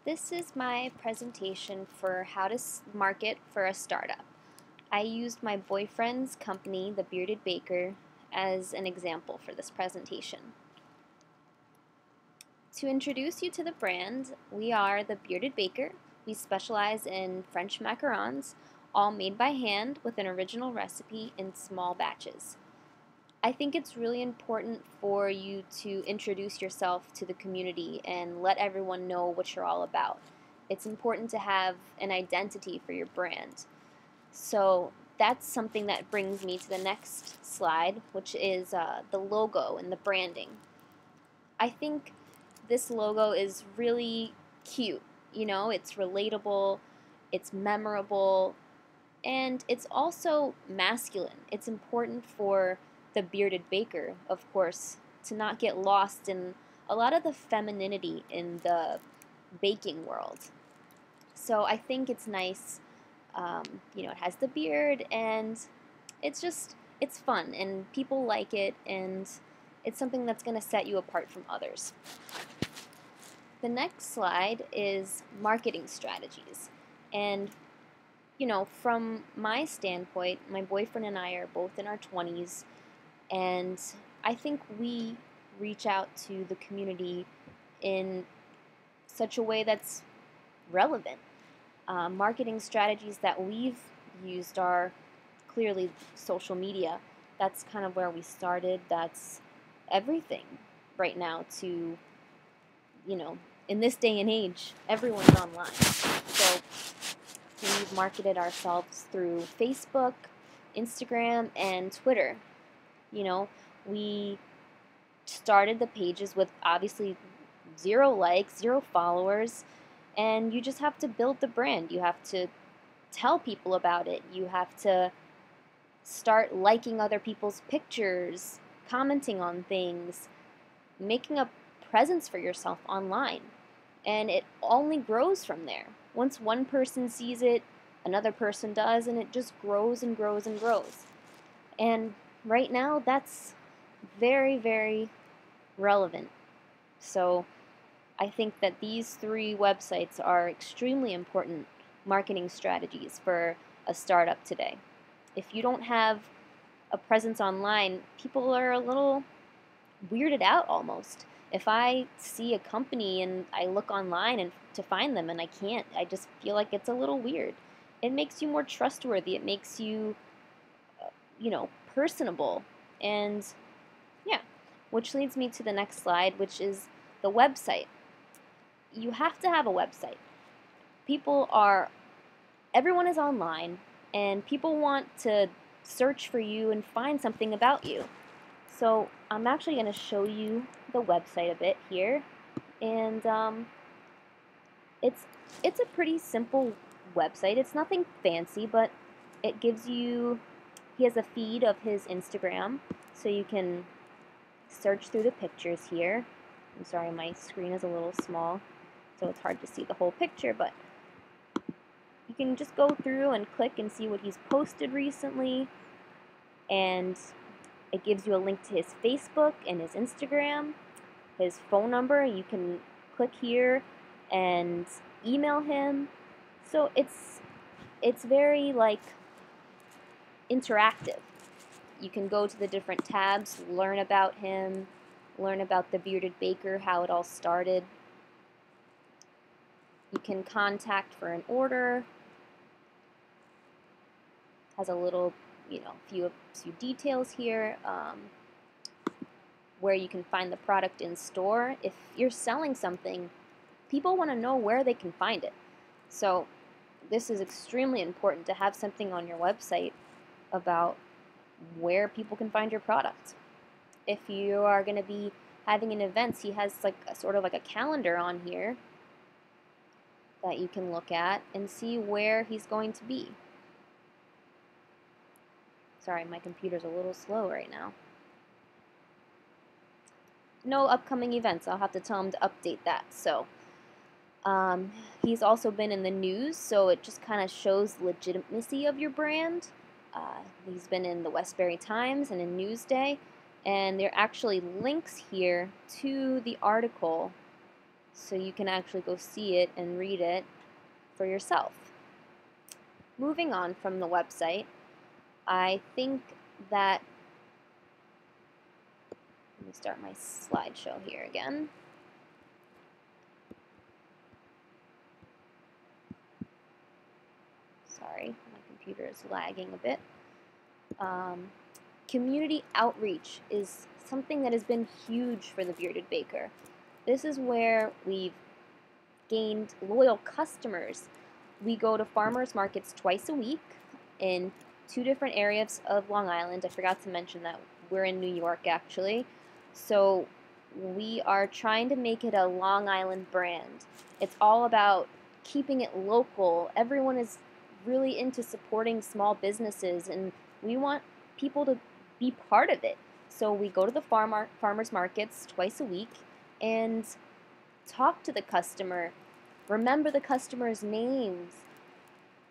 This is my presentation for how to market for a startup. I used my boyfriend's company, The Bearded Baker, as an example for this presentation. To introduce you to the brand, we are The Bearded Baker. We specialize in French macarons, all made by hand with an original recipe in small batches. I think it's really important for you to introduce yourself to the community and let everyone know what you're all about. It's important to have an identity for your brand. So that's something that brings me to the next slide, which is the logo and the branding. I think this logo is really cute. You know, it's relatable, it's memorable, and it's also masculine. It's important for the bearded baker, of course, to not get lost in a lot of the femininity in the baking world. So I think it's nice. It has the beard, and it's fun, and people like it, and it's something that's going to set you apart from others. The next slide is marketing strategies. And from my standpoint, my boyfriend and I are both in our 20s, and I think we reach out to the community in such a way that's relevant. Marketing strategies that we've used are clearly social media. That's kind of where we started. That's everything right now to, in this day and age, everyone's online. So we've marketed ourselves through Facebook, Instagram, and Twitter. We started the pages with obviously 0 likes, 0 followers, and you just have to build the brand. You have to tell people about it. You have to start liking other people's pictures, commenting on things, making a presence for yourself online. And it only grows from there. Once one person sees it, another person does, and it just grows and grows and grows. And right now, that's very, very relevant. So I think that these 3 websites are extremely important marketing strategies for a startup today. If you don't have a presence online, people are a little weirded out almost. If I see a company and I look online and to find them and I can't, I just feel like it's a little weird. It makes you more trustworthy. It makes you, personable. And yeah, which leads me to the next slide, which is the website. You have to have a website. Everyone is online, and people want to search for you and find something about you. So I'm actually going to show you the website a bit here, and it's a pretty simple website. It's nothing fancy, but it gives you. He has a feed of his Instagram, so you can search through the pictures here. I'm sorry, my screen is a little small, so it's hard to see the whole picture, but you can just go through and click and see what he's posted recently, and it gives you a link to his Facebook and his Instagram, his phone number. You can click here and email him. So it's very interactive. You can go to the different tabs, learn about him, learn about the Bearded Baker, how it all started. You can contact for an order. Has a little, few details here, where you can find the product in store. If you're selling something, people want to know where they can find it. So this is extremely important to have something on your website about where people can find your product. If you are going to be having an event, he has sort of like a calendar on here that you can look at and see where he's going to be. Sorry, my computer's a little slow right now. No upcoming events. I'll have to tell him to update that. So he's also been in the news, so it just kind of shows legitimacy of your brand. He's been in the Westbury Times and in Newsday, and there are actually links here to the article, so you can actually go see it and read it for yourself. Moving on from the website, I think that, let me start my slideshow here again. Sorry, my computer is lagging a bit. Community outreach is something that has been huge for the Bearded Baker. This is where we've gained loyal customers. We go to farmers markets twice a week in 2 different areas of Long Island. I forgot to mention that we're in New York, actually. So we are trying to make it a Long Island brand. It's all about keeping it local. Everyone is really into supporting small businesses, and we want people to be part of it. So we go to the farmers markets twice a week and talk to the customer, remember the customer's names,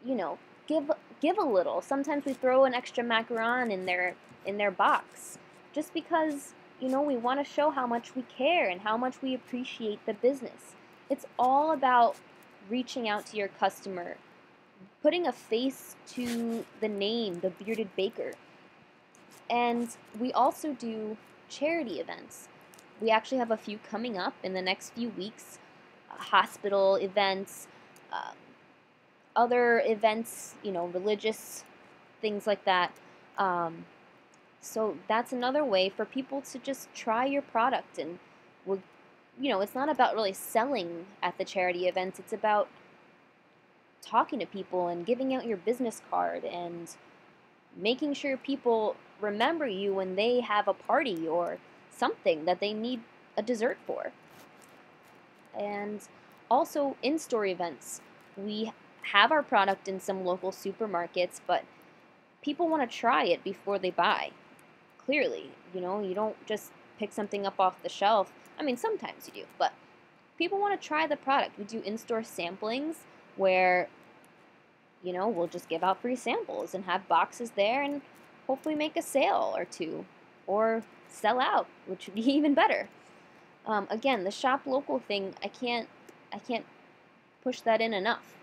you know, give a little. Sometimes we throw an extra macaron in their box just because, you know, we want to show how much we care and how much we appreciate the business. It's all about reaching out to your customer, putting a face to the name, the Bearded Baker. And we also do charity events. We actually have a few coming up in the next few weeks, hospital events, other events, you know, religious things like that. So that's another way for people to just try your product. And you know, it's not about really selling at the charity events. It's about talking to people and giving out your business card and making sure people remember you when they have a party or something that they need a dessert for. And also in-store events. We have our product in some local supermarkets, but people want to try it before they buy. Clearly, you know, you don't just pick something up off the shelf. I mean, sometimes you do, but people want to try the product. We do in-store samplings where, you know, we'll just give out free samples and have boxes there and hopefully make a sale or two or sell out, which would be even better. Again, the shop local thing, I can't push that in enough.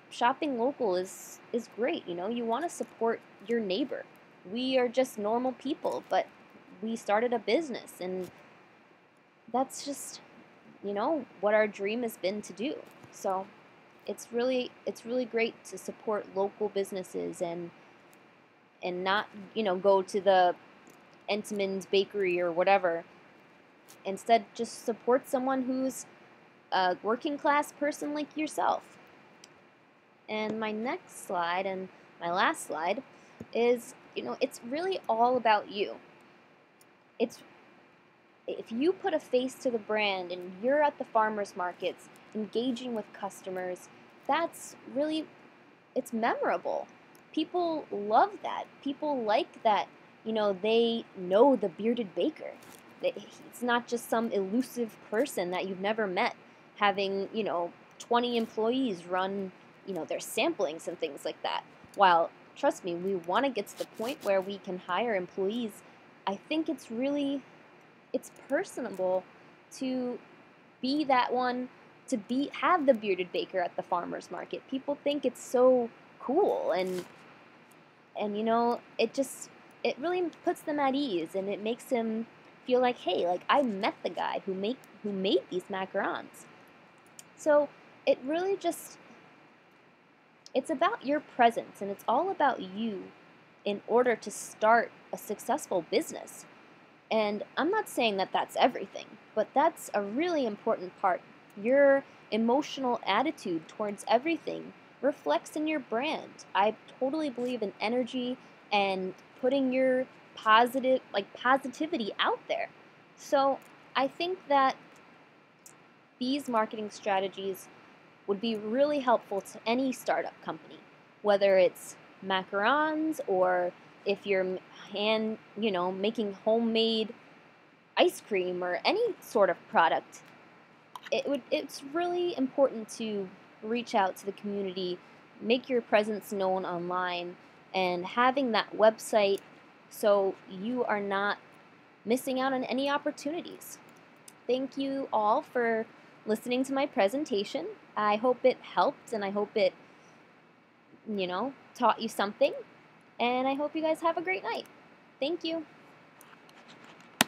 Shopping local is great, you know. You want to support your neighbor. We are just normal people, but we started a business, and that's just, you know, what our dream has been to do. So it's really great to support local businesses and not, you know, go to the Entman's Bakery or whatever. Instead, just support someone who's a working class person like yourself. And my next slide and my last slide is, you know, it's really all about you. If you put a face to the brand and you're at the farmers markets engaging with customers, that's really, it's memorable. People love that. People like that, you know, they know the Bearded Baker. It's not just some elusive person that you've never met having, you know, 20 employees run, you know, their samplings and things like that. While, trust me, we want to get to the point where we can hire employees, I think it's personable to be that one, to have the Bearded Baker at the farmer's market. People think it's so cool, and you know, it really puts them at ease, and it makes them feel like, hey, like I met the guy who made these macarons. So it really just, it's about your presence, and it's all about you in order to start a successful business. And I'm not saying that that's everything, but that's a really important part. Your emotional attitude towards everything reflects in your brand. I totally believe in energy and putting your positivity out there. So I think that these marketing strategies would be really helpful to any startup company, whether it's macarons or if you're making homemade ice cream or any sort of product. It's really important to reach out to the community, make your presence known online, and having that website so you are not missing out on any opportunities. Thank you all for listening to my presentation. I hope it helped and I hope it, taught you something. And I hope you guys have a great night. Thank you.